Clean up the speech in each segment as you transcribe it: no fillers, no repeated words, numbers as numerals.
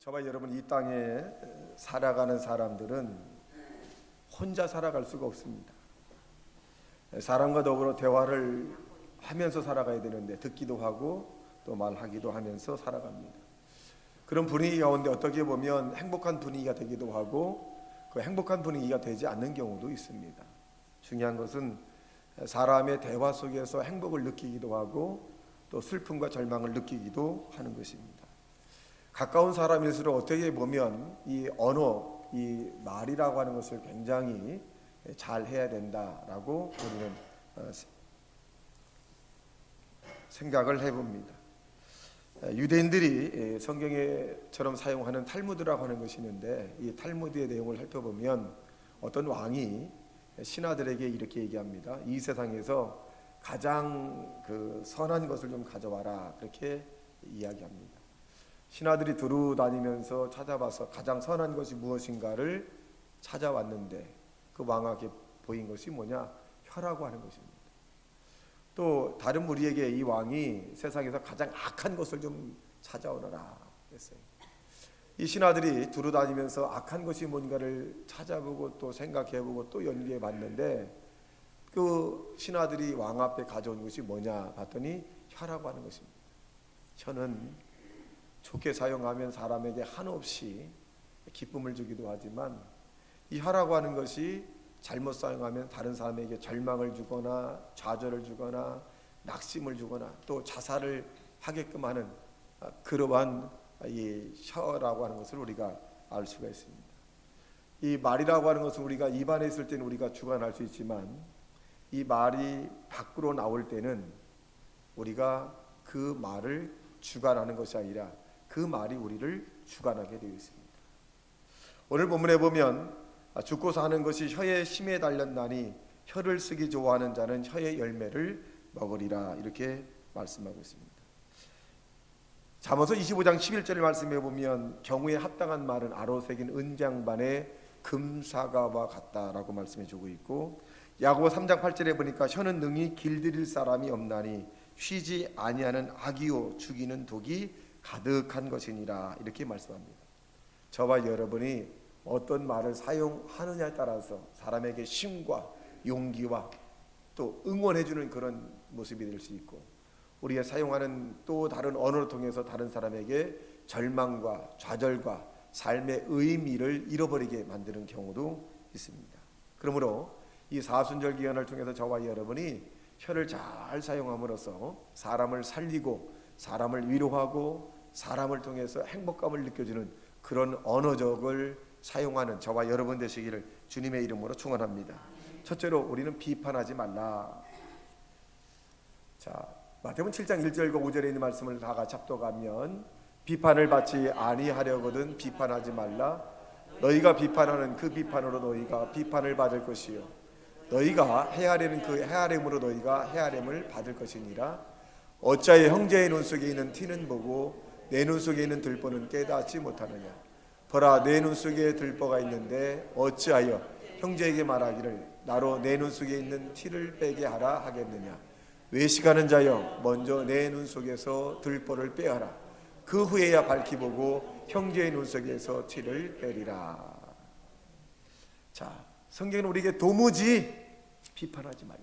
저와 여러분 이 땅에 살아가는 사람들은 혼자 살아갈 수가 없습니다. 사람과 더불어 대화를 하면서 살아가야 되는데 듣기도 하고 또 말하기도 하면서 살아갑니다. 그런 분위기 가운데 어떻게 보면 행복한 분위기가 되기도 하고 그 행복한 분위기가 되지 않는 경우도 있습니다. 중요한 것은 사람의 대화 속에서 행복을 느끼기도 하고 또 슬픔과 절망을 느끼기도 하는 것입니다. 가까운 사람일수록 어떻게 보면 이 언어, 이 말이라고 하는 것을 굉장히 잘 해야 된다라고 우리는 생각을 해봅니다. 유대인들이 성경에처럼 사용하는 탈무드라고 하는 것이 있는데 이 탈무드의 내용을 살펴보면 어떤 왕이 신하들에게 이렇게 얘기합니다. 이 세상에서 가장 선한 것을 좀 가져와라, 그렇게 이야기합니다. 신하들이 두루 다니면서 찾아봐서 가장 선한 것이 무엇인가를 찾아왔는데 그 왕에게 보인 것이 뭐냐? 혀라고 하는 것입니다. 또 다른 무리에게 이 왕이 세상에서 가장 악한 것을 좀 찾아오너라 했어요. 이 신하들이 두루 다니면서 악한 것이 뭔가를 찾아보고 또 생각해보고 또 연구해 봤는데 그 신하들이 왕 앞에 가져온 것이 뭐냐 봤더니 혀라고 하는 것입니다. 혀는 좋게 사용하면 사람에게 한없이 기쁨을 주기도 하지만 이 혀라고 하는 것이 잘못 사용하면 다른 사람에게 절망을 주거나 좌절을 주거나 낙심을 주거나 또 자살을 하게끔 하는 그러한 이 혀라고 하는 것을 우리가 알 수가 있습니다. 이 말이라고 하는 것은 우리가 입안에 있을 때는 우리가 주관할 수 있지만 이 말이 밖으로 나올 때는 우리가 그 말을 주관하는 것이 아니라 그 말이 우리를 주관하게 되어 있습니다. 오늘 본문에 보면 죽고 사는 것이 혀의 힘에 달렸나니 혀를 쓰기 좋아하는 자는 혀의 열매를 먹으리라, 이렇게 말씀하고 있습니다. 잠언서 25장 11절을 말씀해 보면 경우에 합당한 말은 아로 새긴 은장반의 금사과와 같다라고 말씀해 주고 있고, 야고보 3장 8절에 보니까 혀는 능히 길들일 사람이 없나니 쉬지 아니하는 악이요 죽이는 독이 가득한 것이니라, 이렇게 말씀합니다. 저와 여러분이 어떤 말을 사용하느냐에 따라서 사람에게 힘과 용기와 또 응원해주는 그런 모습이 될 수 있고, 우리가 사용하는 또 다른 언어를 통해서 다른 사람에게 절망과 좌절과 삶의 의미를 잃어버리게 만드는 경우도 있습니다. 그러므로 이 사순절 기간을 통해서 저와 여러분이 혀를 잘 사용함으로써 사람을 살리고 사람을 위로하고 사람을 통해서 행복감을 느껴주는 그런 언어적을 사용하는 저와 여러분 되시기를 주님의 이름으로 축원합니다. 첫째로 우리는 비판하지 말라. 자, 마태복음 7장 1절과 5절에 있는 말씀을 다 같이 합독하면 비판을 받지 아니하려거든 비판하지 말라. 너희가 비판하는 그 비판으로 너희가 비판을 받을 것이요 너희가 헤아리는 그 헤아림으로 너희가 헤아림을 받을 것이니라. 어찌하여 형제의 눈 속에 있는 티는 보고 내 눈 속에 있는 들보는 깨닫지 못하느냐. 보라, 내 눈 속에 들보가 있는데 어찌하여 형제에게 말하기를 나로 내 눈 속에 있는 티를 빼게 하라 하겠느냐. 외식하는 자여, 먼저 내 눈 속에서 들보를 빼어라. 그 후에야 밝히 보고 형제의 눈 속에서 티를 빼리라. 자, 성경은 우리에게 도무지 비판하지 말라,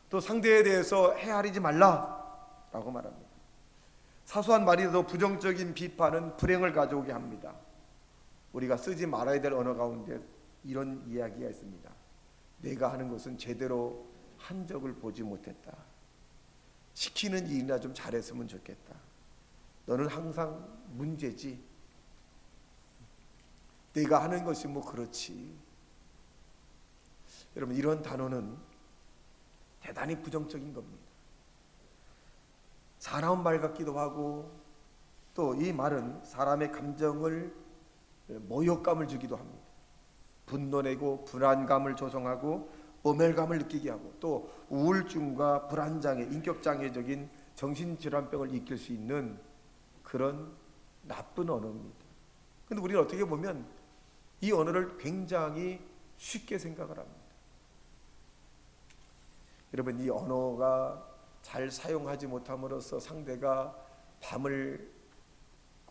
또 상대에 대해서 헤아리지 말라라고 말합니다. 사소한 말이라도 부정적인 비판은 불행을 가져오게 합니다. 우리가 쓰지 말아야 될 언어 가운데 이런 이야기가 있습니다. 내가 하는 것은 제대로 한 적을 보지 못했다. 시키는 일이나 좀 잘했으면 좋겠다. 너는 항상 문제지. 내가 하는 것이 뭐 그렇지. 여러분, 이런 단어는 대단히 부정적인 겁니다. 사나운 말 같기도 하고 또 이 말은 사람의 감정을 모욕감을 주기도 합니다. 분노내고 불안감을 조성하고 모멸감을 느끼게 하고 또 우울증과 불안장애, 인격장애적인 정신질환병을 일으킬 수 있는 그런 나쁜 언어입니다. 그런데 우리는 어떻게 보면 이 언어를 굉장히 쉽게 생각을 합니다. 여러분, 이 언어가 잘 사용하지 못함으로써 상대가 밤을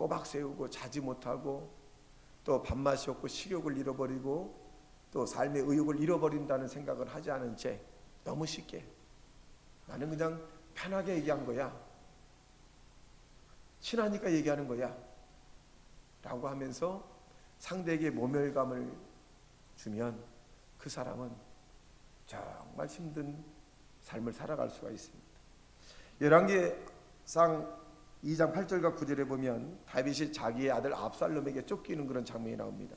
꼬박 세우고 자지 못하고 또 밥맛이 없고 식욕을 잃어버리고 또 삶의 의욕을 잃어버린다는 생각을 하지 않은 채 너무 쉽게 나는 그냥 편하게 얘기한 거야, 친하니까 얘기하는 거야 라고 하면서 상대에게 모멸감을 주면 그 사람은 정말 힘든 삶을 살아갈 수가 있습니다. 열왕기상 2장 8절과 9절에 보면 다윗이 자기의 아들 압살롬에게 쫓기는 그런 장면이 나옵니다.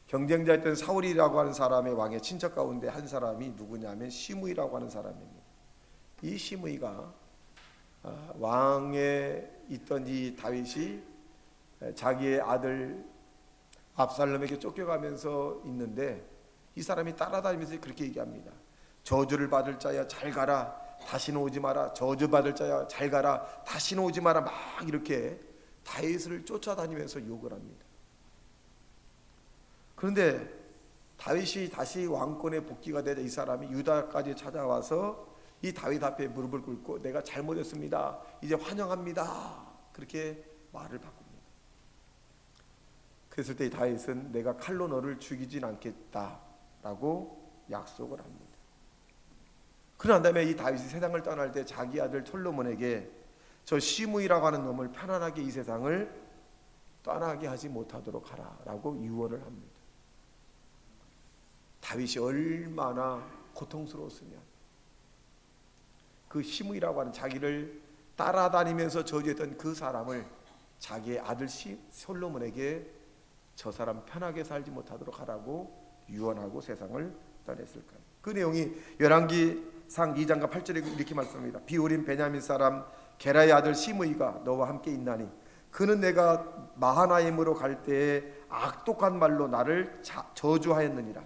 경쟁자였던 사울이라고 하는 사람의 왕의 친척 가운데 한 사람이 누구냐면 시므이라고 하는 사람입니다. 이 시므이가 왕에 있던 이 다윗이 자기의 아들 압살롬에게 쫓겨가면서 있는데 이 사람이 따라다니면서 그렇게 얘기합니다. 저주를 받을 자야 잘 가라, 다시는 오지 마라. 저주받을 자야 잘 가라, 다시는 오지 마라. 막 이렇게 다윗을 쫓아다니면서 욕을 합니다. 그런데 다윗이 다시 왕권에 복귀가 되자 이 사람이 유다까지 찾아와서 이 다윗 앞에 무릎을 꿇고 내가 잘못했습니다, 이제 환영합니다, 그렇게 말을 바꿉니다. 그랬을 때 다윗은 내가 칼로 너를 죽이진 않겠다라고 약속을 합니다. 그런 다음에 이 다윗이 세상을 떠날 때 자기 아들 솔로몬에게 저 시므이라고 하는 놈을 편안하게 이 세상을 떠나게 하지 못하도록 하라라고 유언을 합니다. 다윗이 얼마나 고통스러웠으면 그 시므이라고 하는 자기를 따라다니면서 저주했던 그 사람을 자기의 아들 솔로몬에게 저 사람 편하게 살지 못하도록 하라고 유언하고 세상을 떠냈을까요? 그 내용이 열왕기상 2장과 8절에 이렇게 말씀합니다. 비올인 베냐민 사람 게라의 아들 시므이가 너와 함께 있나니 그는 내가 마하나임으로 갈 때에 악독한 말로 나를 저주하였느니라.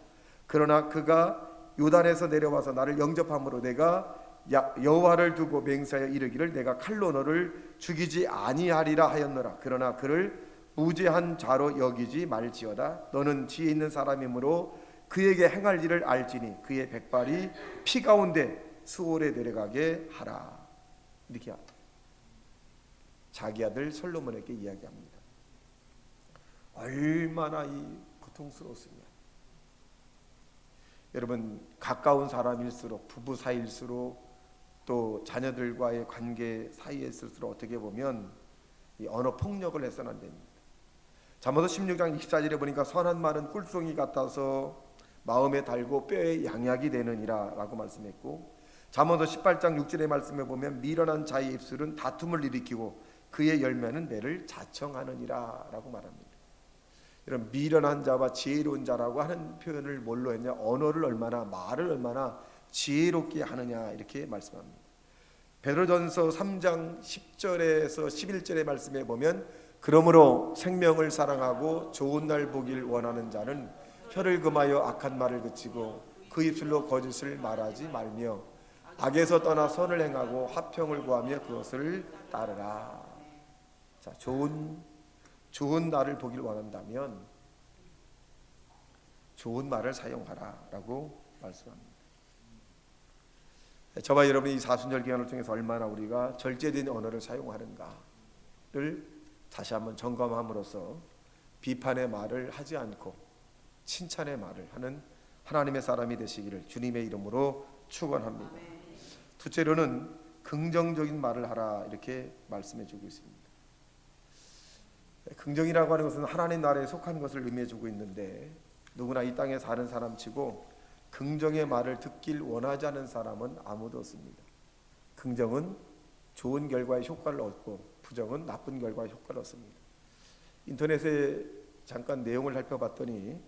그러나 그가 요단에서 내려와서 나를 영접함으로 내가 여호와를 두고 맹세하여 이르기를 내가 칼로 너를 죽이지 아니하리라 하였노라. 그러나 그를 무죄한 자로 여기지 말지어다. 너는 지혜 있는 사람이므로 그에게 행할 일을 알지니 그의 백발이 피 가운데 수월에 내려가게 하라. 이렇게 자기 아들 솔로몬에게 이야기합니다. 얼마나 이 고통스러웠으면. 여러분, 가까운 사람일수록, 부부 사이일수록, 또 자녀들과의 관계 사이에 있을수록 어떻게 보면 이 언어 폭력을 해서는 안 됩니다. 잠언서 16장 24절에 보니까 선한 말은 꿀송이 같아서 마음에 달고 뼈에 양약이 되느니라 라고 말씀했고, 잠언서 18장 6절의 말씀에 보면 미련한 자의 입술은 다툼을 일으키고 그의 열매는 내를 자청하느니라 라고 말합니다. 이런 미련한 자와 지혜로운 자라고 하는 표현을 뭘로 했냐? 언어를 얼마나, 말을 얼마나 지혜롭게 하느냐 이렇게 말씀합니다. 베드로전서 3장 10절에서 11절의 말씀에 보면 그러므로 생명을 사랑하고 좋은 날 보길 원하는 자는 혀를 금하여 악한 말을 그치고 그 입술로 거짓을 말하지 말며 악에서 떠나 선을 행하고 화평을 구하며 그것을 따르라. 자, 좋은 날을 보길 원한다면 좋은 말을 사용하라라고 말씀합니다. 저와 여러분이 이 사순절 기간을 통해서 얼마나 우리가 절제된 언어를 사용하는가를 다시 한번 점검함으로써 비판의 말을 하지 않고 칭찬의 말을 하는 하나님의 사람이 되시기를 주님의 이름으로 축원합니다. 둘째로는 긍정적인 말을 하라 이렇게 말씀해주고 있습니다. 긍정이라고 하는 것은 하나님 나라에 속한 것을 의미해주고 있는데 누구나 이 땅에 사는 사람치고 긍정의 말을 듣길 원하지 않는 사람은 아무도 없습니다. 긍정은 좋은 결과의 효과를 얻고 부정은 나쁜 결과의 효과를 얻습니다. 인터넷에 잠깐 내용을 살펴봤더니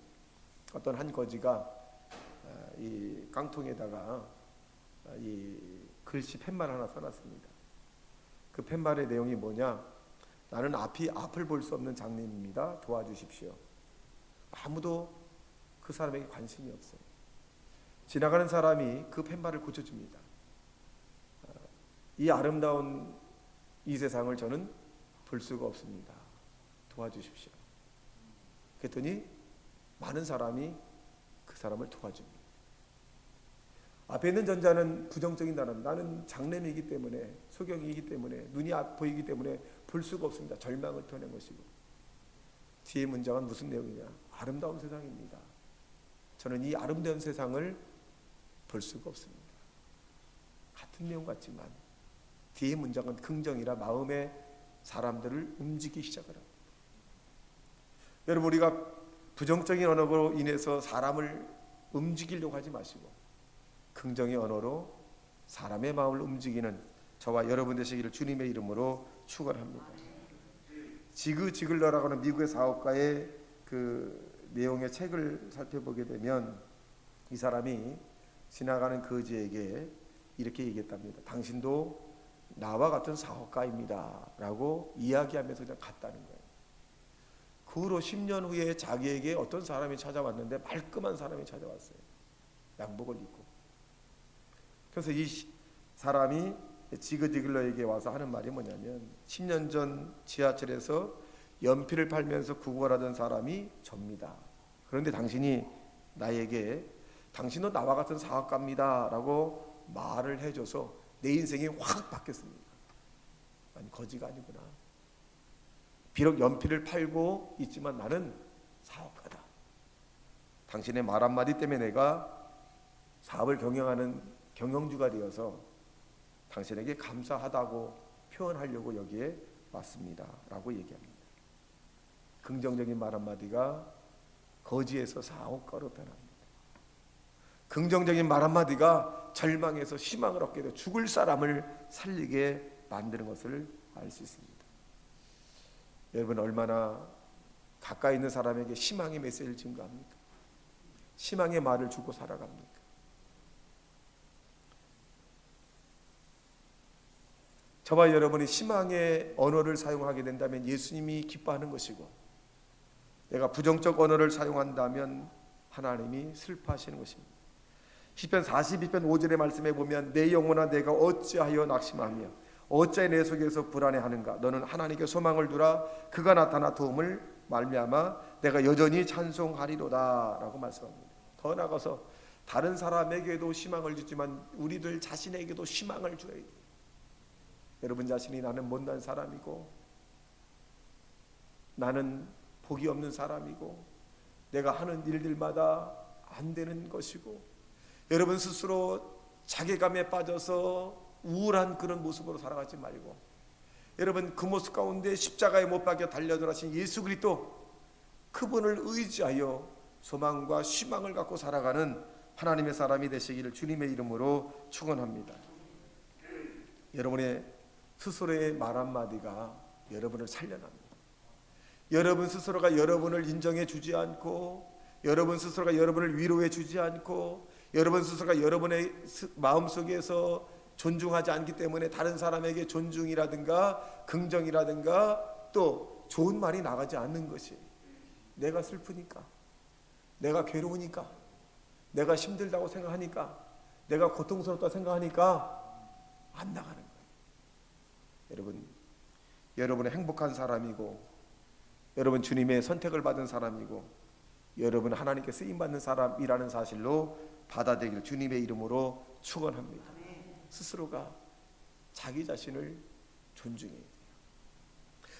어떤 한 거지가 이 깡통에다가 이 글씨 팻말 하나 써놨습니다. 그 팻말의 내용이 뭐냐? 나는 앞을 볼 수 없는 장님입니다. 도와주십시오. 아무도 그 사람에게 관심이 없어요. 지나가는 사람이 그 팻말을 고쳐줍니다. 이 아름다운 이 세상을 저는 볼 수가 없습니다. 도와주십시오. 그랬더니 많은 사람이 그 사람을 도와줍니다. 앞에 있는 전자는 부정적인 단어입니다. 나는 장래이기 때문에, 소경이기 때문에, 눈이 보이기 때문에 볼 수가 없습니다. 절망을 표현한 것이고, 뒤에 문장은 무슨 내용이냐? 아름다운 세상입니다. 저는 이 아름다운 세상을 볼 수가 없습니다. 같은 내용 같지만 뒤에 문장은 긍정이라 마음의 사람들을 움직이기 시작을 합니다. 여러분, 우리가 부정적인 언어로 인해서 사람을 움직이려고 하지 마시고 긍정의 언어로 사람의 마음을 움직이는 저와 여러분 되시기를 주님의 이름으로 축원합니다. 지그 지글러라고 하는 미국의 사업가의 그 내용의 책을 살펴보게 되면 이 사람이 지나가는 거지에게 이렇게 얘기했답니다. 당신도 나와 같은 사업가입니다 라고 이야기하면서 그냥 갔다는 거예요. 그 후로 10년 후에 자기에게 어떤 사람이 찾아왔는데 말끔한 사람이 찾아왔어요. 양복을 입고. 그래서 이 사람이 지그 지글러에게 와서 하는 말이 뭐냐면 10년 전 지하철에서 연필을 팔면서 구걸하던 사람이 접니다. 그런데 당신이 나에게 당신도 나와 같은 사업가입니다 라고 말을 해줘서 내 인생이 확 바뀌었습니다. 아니, 거지가 아니구나. 비록 연필을 팔고 있지만 나는 사업가다. 당신의 말 한마디 때문에 내가 사업을 경영하는 경영주가 되어서 당신에게 감사하다고 표현하려고 여기에 왔습니다 라고 얘기합니다. 긍정적인 말 한마디가 거지에서 사업가로 변합니다. 긍정적인 말 한마디가 절망에서 희망을 얻게 돼 죽을 사람을 살리게 만드는 것을 알 수 있습니다. 여러분, 얼마나 가까이 있는 사람에게 희망의 메시지를 증거합니까? 희망의 말을 주고 살아갑니까? 저와 여러분이 희망의 언어를 사용하게 된다면 예수님이 기뻐하는 것이고, 내가 부정적 언어를 사용한다면 하나님이 슬퍼하시는 것입니다. 시편 42편 5절의 말씀에 보면 내 영혼아 내가 어찌하여 낙심하며 어찌 내 속에서 불안해하는가? 너는 하나님께 소망을 두라. 그가 나타나 도움을 말미암아 내가 여전히 찬송하리로다 라고 말씀합니다. 더 나아가서 다른 사람에게도 희망을 주지만 우리들 자신에게도 희망을 줘야 돼요. 여러분 자신이 나는 못난 사람이고 나는 복이 없는 사람이고 내가 하는 일들마다 안 되는 것이고 여러분 스스로 자괴감에 빠져서 우울한 그런 모습으로 살아가지 말고 여러분 그 모습 가운데 십자가에 못 박혀 달려들어가신 예수 그리스도 그분을 의지하여 소망과 희망을 갖고 살아가는 하나님의 사람이 되시기를 주님의 이름으로 축원합니다. 여러분의 스스로의 말 한마디가 여러분을 살려납니다. 여러분 스스로가 여러분을 인정해 주지 않고 여러분 스스로가 여러분을 위로해 주지 않고 여러분 스스로가 여러분의 마음속에서 존중하지 않기 때문에 다른 사람에게 존중이라든가 긍정이라든가 또 좋은 말이 나가지 않는 것이 내가 슬프니까 내가 괴로우니까 내가 힘들다고 생각하니까 내가 고통스럽다고 생각하니까 안 나가는 거예요. 여러분, 여러분은 행복한 사람이고 여러분 주님의 선택을 받은 사람이고 여러분 하나님께 쓰임받는 사람이라는 사실로 받아들이길 주님의 이름으로 축원합니다. 스스로가 자기 자신을 존중해야 돼요.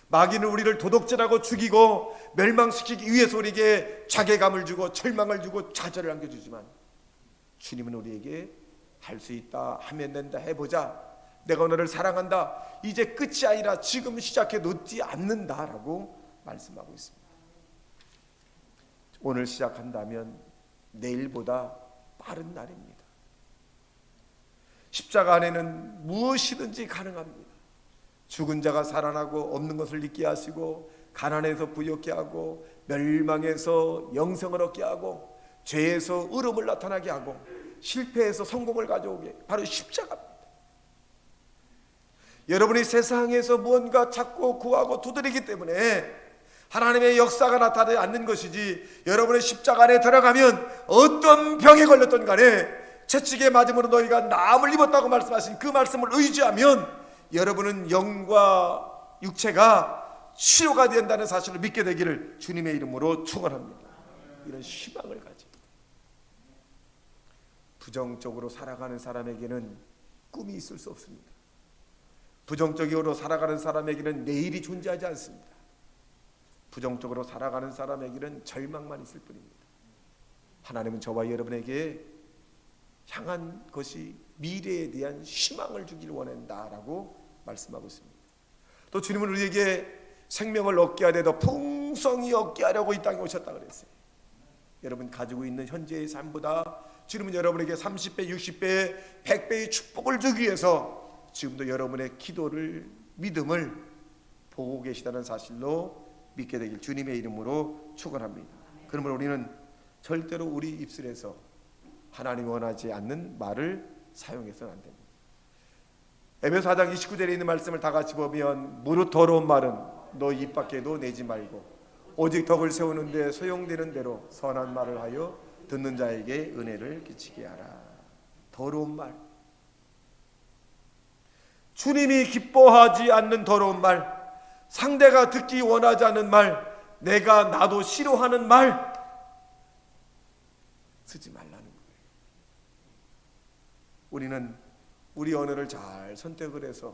마귀는 우리를 도둑질하고 죽이고 멸망시키기 위해서 우리에게 자괴감을 주고 절망을 주고 좌절을 안겨주지만 주님은 우리에게 할 수 있다, 하면 된다, 해보자, 내가 너를 사랑한다, 이제 끝이 아니라 지금 시작해 놓지 않는다라고 말씀하고 있습니다. 오늘 시작한다면 내일보다 빠른 날입니다. 십자가 안에는 무엇이든지 가능합니다. 죽은 자가 살아나고 없는 것을 잊게 하시고 가난해서 부욕케 하고 멸망에서 영생을 얻게 하고 죄에서 의로움을 나타나게 하고 실패해서 성공을 가져오게 바로 십자가입니다. 여러분이 세상에서 무언가 찾고 구하고 두드리기 때문에 하나님의 역사가 나타나지 않는 것이지 여러분의 십자가 안에 들어가면 어떤 병에 걸렸던 간에 채찍에 맞음으로 너희가 나음을 입었다고 말씀하신 그 말씀을 의지하면 여러분은 영과 육체가 치료가 된다는 사실을 믿게 되기를 주님의 이름으로 축원합니다. 이런 희망을 가지고 부정적으로 살아가는 사람에게는 꿈이 있을 수 없습니다. 부정적으로 살아가는 사람에게는 내일이 존재하지 않습니다. 부정적으로 살아가는 사람에게는 절망만 있을 뿐입니다. 하나님은 저와 여러분에게 향한 것이 미래에 대한 희망을 주길 원한다라고 말씀하고 있습니다. 또 주님은 우리에게 생명을 얻게 하되 더 풍성히 얻게 하려고 이 땅에 오셨다 그랬어요. 여러분 가지고 있는 현재의 삶보다 주님은 여러분에게 30배, 60배, 100배의 축복을 주기 위해서 지금도 여러분의 기도를, 믿음을 보고 계시다는 사실로 믿게 되길 주님의 이름으로 축원합니다. 그러므로 우리는 절대로 우리 입술에서 하나님이 원하지 않는 말을 사용해서는 안 됩니다. 에베소 4장 29절에 있는 말씀을 다 같이 보면 무릇 더러운 말은 너 입 밖에도 내지 말고 오직 덕을 세우는데 소용되는 대로 선한 말을 하여 듣는 자에게 은혜를 끼치게 하라. 더러운 말, 주님이 기뻐하지 않는 더러운 말, 상대가 듣기 원하지 않는 말, 내가 나도 싫어하는 말 쓰지 말라는 거예요. 우리는 우리 언어를 잘 선택을 해서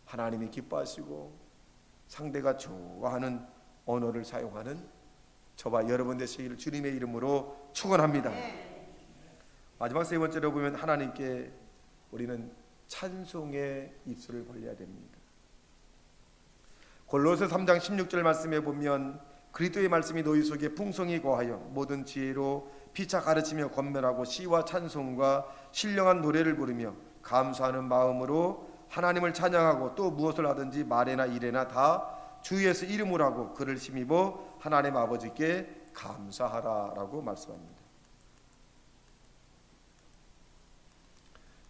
하나님이 기뻐하시고 상대가 좋아하는 언어를 사용하는 저와 여러분 되시기를 주님의 이름으로 축원합니다. 마지막 세 번째로 보면 하나님께 우리는 찬송의 입술을 벌려야 됩니다. 골로새 3장 16절 말씀에 보면 그리스도의 말씀이 너희 속에 풍성히 거하여 모든 지혜로 피차 가르치며 권면하고 시와 찬송과 신령한 노래를 부르며 감사하는 마음으로 하나님을 찬양하고 또 무엇을 하든지 말에나 일에나 다 주 예수 이름으로 하고 그를 힘입어 하나님 아버지께 감사하라라고 말씀합니다.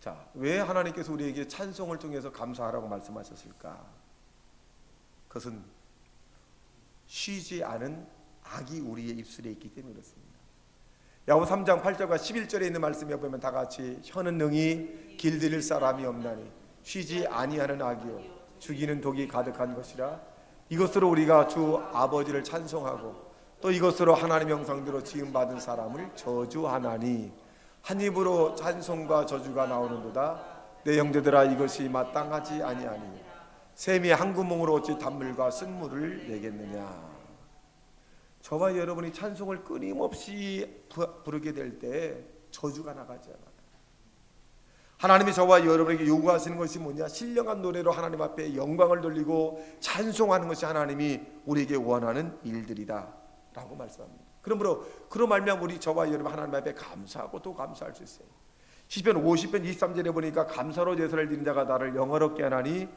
자, 왜 하나님께서 우리에게 찬송을 통해서 감사하라고 말씀하셨을까? 그것은 쉬지 않은 악이 우리의 입술에 있기 때문에 그렇습니다. 야고보 3장 8절과 11절에 있는 말씀에 보면 다 같이 혀는 능히 길들일 사람이 없나니 쉬지 아니하는 악이요 죽이는 독이 가득한 것이라. 이것으로 우리가 주 아버지를 찬송하고 또 이것으로 하나님 형상대로 지음받은 사람을 저주하나니 한 입으로 찬송과 저주가 나오는도다. 내 형제들아 이것이 마땅하지 아니하니 샘이 한 구멍으로 어찌 단물과 쓴물을 내겠느냐. 저와 여러분이 찬송을 끊임없이 부르게 될 때 저주가 나가지 않아요. 하나님이 저와 여러분에게 요구하시는 것이 뭐냐? 신령한 노래로 하나님 앞에 영광을 돌리고 찬송하는 것이 하나님이 우리에게 원하는 일들이다 라고 말씀합니다. 그러므로 그로 말미암아 우리 저와 여러분 하나님 앞에 감사하고 또 감사할 수 있어요. 시편 50편 23절에 보니까 감사로 제사를 드린 자가 나를 영화롭게 하나니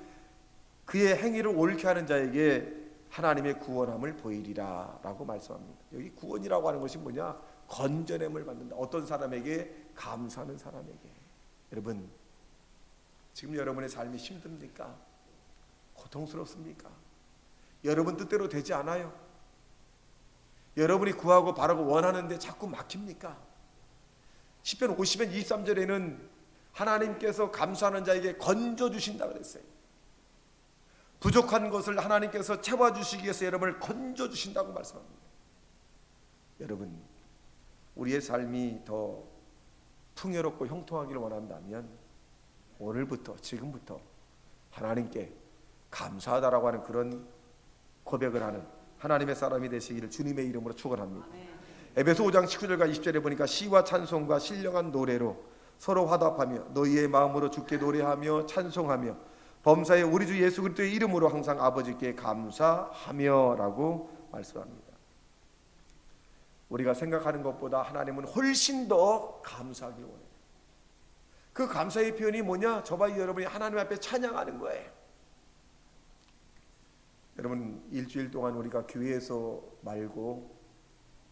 그의 행위를 옳게 하는 자에게 하나님의 구원함을 보이리라 라고 말씀합니다. 여기 구원이라고 하는 것이 뭐냐? 건져냄을 받는다. 어떤 사람에게? 감사하는 사람에게. 여러분 지금 여러분의 삶이 힘듭니까? 고통스럽습니까? 여러분 뜻대로 되지 않아요? 여러분이 구하고 바라고 원하는데 자꾸 막힙니까? 시편 50편 23절에는 하나님께서 감사하는 자에게 건져주신다 그랬어요. 부족한 것을 하나님께서 채워주시기 위해서 여러분을 건져주신다고 말씀합니다. 여러분 우리의 삶이 더 풍요롭고 형통하기를 원한다면 오늘부터 지금부터 하나님께 감사하다라고 하는 그런 고백을 하는 하나님의 사람이 되시기를 주님의 이름으로 축원합니다. 에베소 5장 19절과 20절에 보니까 시와 찬송과 신령한 노래로 서로 화답하며 너희의 마음으로 주께 노래하며 찬송하며 범사에 우리 주 예수 그리스도의 이름으로 항상 아버지께 감사하며라고 말씀합니다. 우리가 생각하는 것보다 하나님은 훨씬 더 감사하길 원해요. 그 감사의 표현이 뭐냐? 저와 여러분이 하나님 앞에 찬양하는 거예요. 여러분 일주일 동안 우리가 교회에서 말고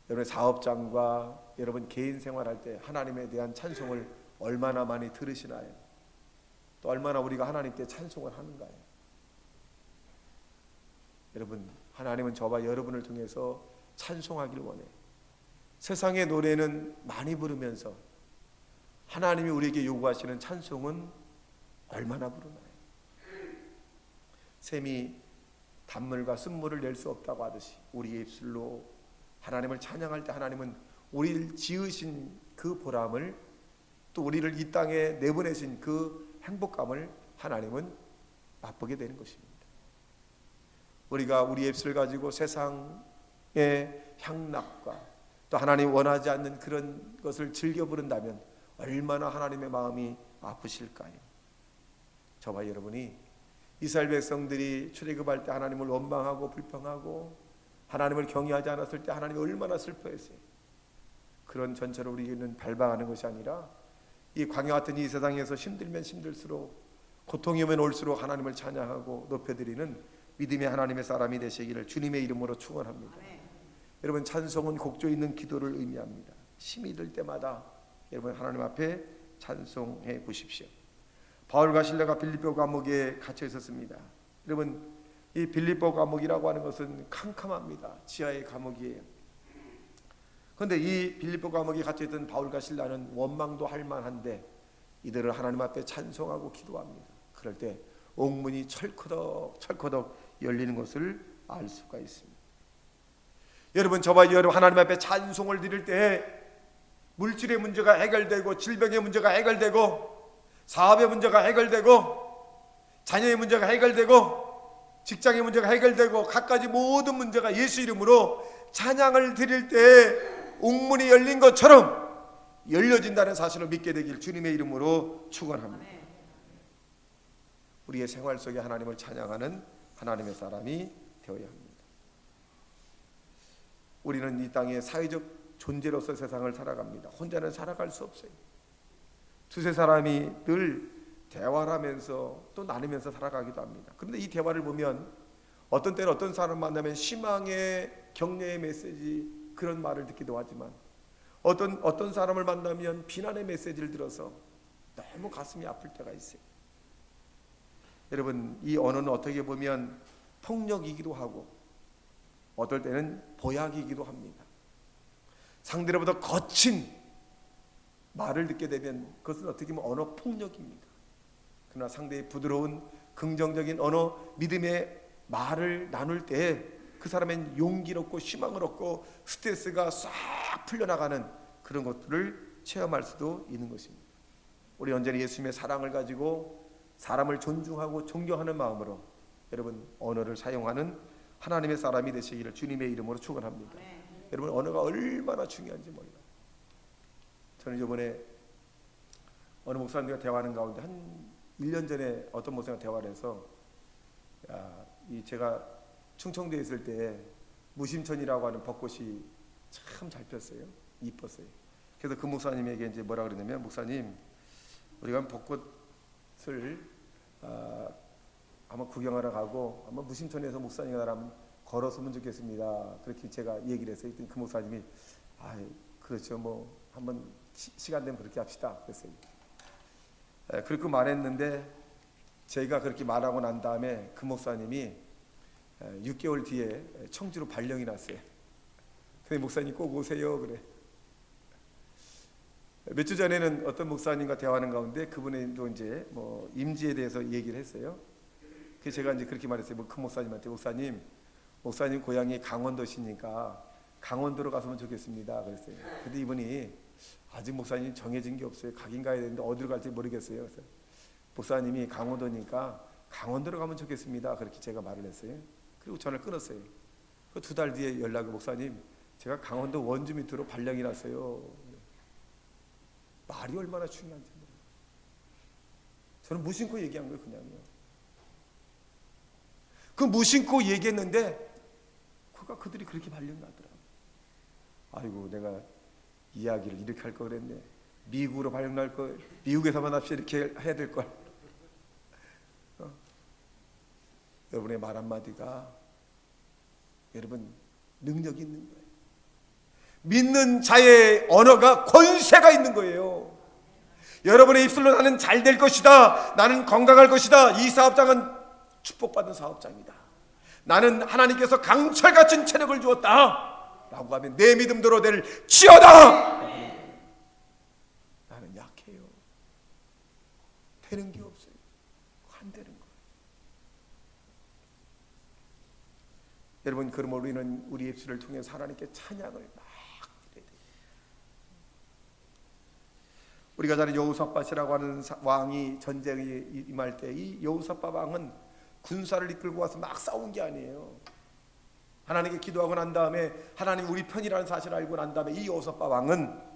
여러분의 사업장과 여러분 개인 생활할 때 하나님에 대한 찬송을 얼마나 많이 들으시나요? 또 얼마나 우리가 하나님께 찬송을 하는가요? 여러분 하나님은 저와 여러분을 통해서 찬송하길 원해요. 세상의 노래는 많이 부르면서 하나님이 우리에게 요구하시는 찬송은 얼마나 부르나요? 샘이 단물과 쓴물을 낼 수 없다고 하듯이 우리의 입술로 하나님을 찬양할 때 하나님은 우리를 지으신 그 보람을 또 우리를 이 땅에 내보내신 그 행복감을 하나님은 맛보게 되는 것입니다. 우리가 우리의 입술을 가지고 세상의 향락과 또 하나님 원하지 않는 그런 것을 즐겨 부른다면 얼마나 하나님의 마음이 아프실까요? 저와 여러분이 이스라엘 백성들이 출애굽할 때 하나님을 원망하고 불평하고 하나님을 경외하지 않았을 때 하나님이 얼마나 슬퍼했어요. 그런 전처럼 우리는 발방하는 것이 아니라 이 광야 같은 이 세상에서 힘들면 힘들수록 고통이 오면 올수록 하나님을 찬양하고 높여드리는 믿음의 하나님의 사람이 되시기를 주님의 이름으로 축원합니다. 여러분, 찬송은 곡조 있는 기도를 의미합니다. 힘이 들 때마다 여러분 하나님 앞에 찬송해 보십시오. 바울과 실라가 빌립보 감옥에 갇혀 있었습니다. 여러분, 이 빌립보 감옥이라고 하는 것은 캄캄합니다. 지하의 감옥이에요. 그런데 이 빌립보 감옥에 갇혀있던 바울과 실라는 원망도 할 만한데 이들을 하나님 앞에 찬송하고 기도합니다. 그럴 때 옥문이 철커덕 열리는 것을 알 수가 있습니다. 여러분, 저와 여러분 하나님 앞에 찬송을 드릴 때 물질의 문제가 해결되고 질병의 문제가 해결되고 사업의 문제가 해결되고 자녀의 문제가 해결되고 직장의 문제가 해결되고 갖가지 모든 문제가 예수 이름으로 찬양을 드릴 때 옥문이 열린 것처럼 열려진다는 사실을 믿게 되길 주님의 이름으로 축원합니다. 우리의 생활 속에 하나님을 찬양하는 하나님의 사람이 되어야 합니다. 우리는 이 땅의 사회적 존재로서 세상을 살아갑니다. 혼자는 살아갈 수 없어요. 두세 사람이 늘 대화를 하면서 또 나누면서 살아가기도 합니다. 그런데 이 대화를 보면 어떤 때는 어떤 사람 만나면 희망의 격려의 메시지 그런 말을 듣기도 하지만 어떤 사람을 만나면 비난의 메시지를 들어서 너무 가슴이 아플 때가 있어요. 여러분, 이 언어는 어떻게 보면 폭력이기도 하고 어떨 때는 보약이기도 합니다. 상대로부터 거친 말을 듣게 되면 그것은 어떻게 보면 언어 폭력입니다. 그러나 상대의 부드러운 긍정적인 언어 믿음의 말을 나눌 때 그 사람은 용기를 얻고 희망을 얻고 스트레스가 싹 풀려나가는 그런 것들을 체험할 수도 있는 것입니다. 우리 언제나 예수님의 사랑을 가지고 사람을 존중하고 존경하는 마음으로 여러분 언어를 사용하는 하나님의 사람이 되시기를 주님의 이름으로 축원합니다. 여러분, 언어가 얼마나 중요한지 몰라요. 저는 이번에 어느 목사님과 대화하는 가운데 한 1년 전에 어떤 목사님과 대화를 해서 제가 충청도에 있을 때 무심천이라고 하는 벚꽃이 참 잘 폈어요. 이뻤어요. 그래서 그 목사님에게 이제 뭐라 그러냐면, 목사님, 우리가 벚꽃을 한번 구경하러 가고 한번 무심천에서 목사님과 나랑 걸어서 오면 좋겠습니다. 그렇게 제가 얘기를 했어요. 그 목사님이 그렇죠, 뭐 한번 시간 되면 그렇게 합시다 그랬어요. 그렇게 말했는데 제가 그렇게 말하고 난 다음에 그 목사님이 6개월 뒤에 청주로 발령이 났어요. 근데 목사님 꼭 오세요 그래. 몇 주 전에는 어떤 목사님과 대화하는 가운데 그분도 이제 뭐 임지에 대해서 얘기를 했어요. 그래서 제가 이제 그렇게 말했어요. 그 목사님한테, 목사님 고향이 강원도시니까 강원도로 갔으면 좋겠습니다 그랬어요. 근데 이분이 아직 목사님 정해진 게 없어요. 가긴 가야 되는데 어디로 갈지 모르겠어요. 그래서 목사님이 강원도니까 강원도로 가면 좋겠습니다 그렇게 제가 말을 했어요. 그리고 전화를 끊었어요. 그 2달 뒤에 연락이, 목사님 제가 강원도 원주 밑으로 발령이 났어요. 말이 얼마나 중요한지 몰라요. 저는 무심코 얘기한 거예요. 그냥요. 그 무심코 얘기했는데 그들이 그렇게 발령 나더라고요. 아이고, 내가 이야기를 이렇게 할 걸 그랬네. 미국으로 발령 날 걸, 미국에서만 합시다 이렇게 해야 될 걸. 여러분의 말 한마디가 여러분 능력이 있는 거예요. 믿는 자의 언어가 권세가 있는 거예요. 여러분의 입술로 나는 잘 될 것이다, 나는 건강할 것이다, 이 사업장은 축복받은 사업장이다, 나는 하나님께서 강철같은 체력을 주었다 라고 하면 내 믿음대로 될지어다. 나는 약해요. 되는 게 없어요. 안 되는 거예요. 여러분, 그러므로 우리는 우리 입술을 통해서 하나님께 찬양을 막 드려야 돼요. 우리가 잘 아는 여호사밧이라고 하는 왕이 전쟁에 임할 때 이 여호사밧 왕은 군사를 이끌고 와서 막 싸운 게 아니에요. 하나님께 기도하고 난 다음에 하나님 우리 편이라는 사실을 알고 난 다음에 이 여호사밧 왕은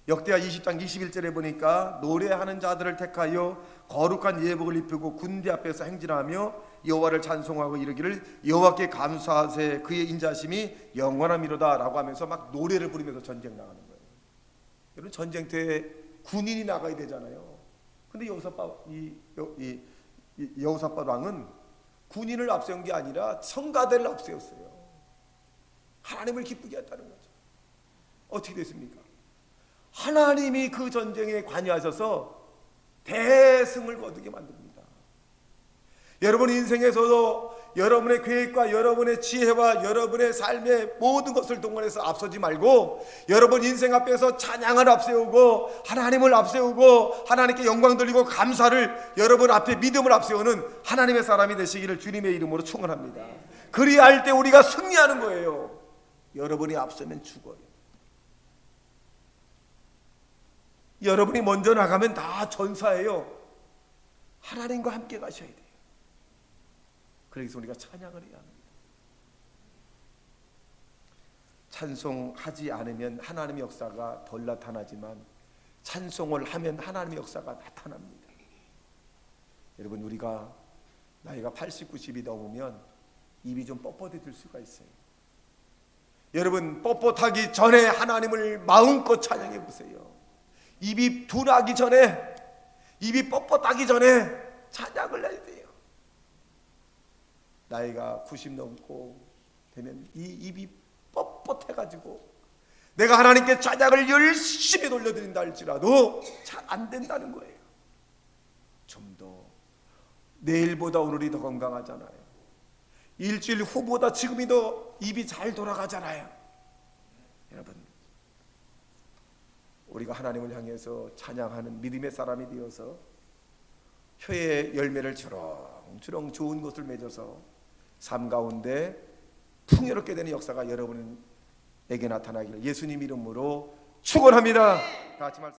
역대하 20장 21절에 보니까 노래하는 자들을 택하여 거룩한 예복을 입히고 군대 앞에서 행진하며 여호와를 찬송하고 이르기를 여호와께 감사하세 그의 인자심이 영원함이로다 라고 하면서 막 노래를 부르면서 전쟁 나가는 거예요. 여러분 전쟁터에 군인이 나가야 되잖아요. 근데 여호사밧 왕은 군인을 앞세운 게 아니라 성가대를 앞세웠어요. 하나님을 기쁘게 했다는 거죠. 어떻게 됐습니까? 하나님이 그 전쟁에 관여하셔서 대승을 거두게 만듭니다. 여러분 인생에서도 여러분의 계획과 여러분의 지혜와 여러분의 삶의 모든 것을 동원해서 앞서지 말고 여러분 인생 앞에서 찬양을 앞세우고 하나님을 앞세우고 하나님께 영광 돌리고 감사를 여러분 앞에 믿음을 앞세우는 하나님의 사람이 되시기를 주님의 이름으로 축원합니다. 그리할 때 우리가 승리하는 거예요. 여러분이 앞서면 죽어요. 여러분이 먼저 나가면 다 전사예요. 하나님과 함께 가셔야 돼요. 그래서 우리가 찬양을 해야 합니다. 찬송하지 않으면 하나님의 역사가 덜 나타나지만 찬송을 하면 하나님의 역사가 나타납니다. 여러분 우리가 나이가 80, 90이 넘으면 입이 좀 뻣뻣해질 수가 있어요. 여러분 뻣뻣하기 전에 하나님을 마음껏 찬양해 보세요. 입이 둔하기 전에 입이 뻣뻣하기 전에 찬양을 해야 돼요. 나이가 90 넘고 되면 이 입이 뻣뻣해가지고 내가 하나님께 찬양을 열심히 돌려드린다 할지라도 잘 안 된다는 거예요. 좀 더 내일보다 오늘이 더 건강하잖아요. 일주일 후보다 지금이 더 입이 잘 돌아가잖아요. 여러분 우리가 하나님을 향해서 찬양하는 믿음의 사람이 되어서 혀의 열매를 주렁주렁 좋은 것을 맺어서 삶 가운데 풍요롭게 되는 역사가 여러분에게 나타나기를 예수님 이름으로 축원합니다. 다 같이 말씀.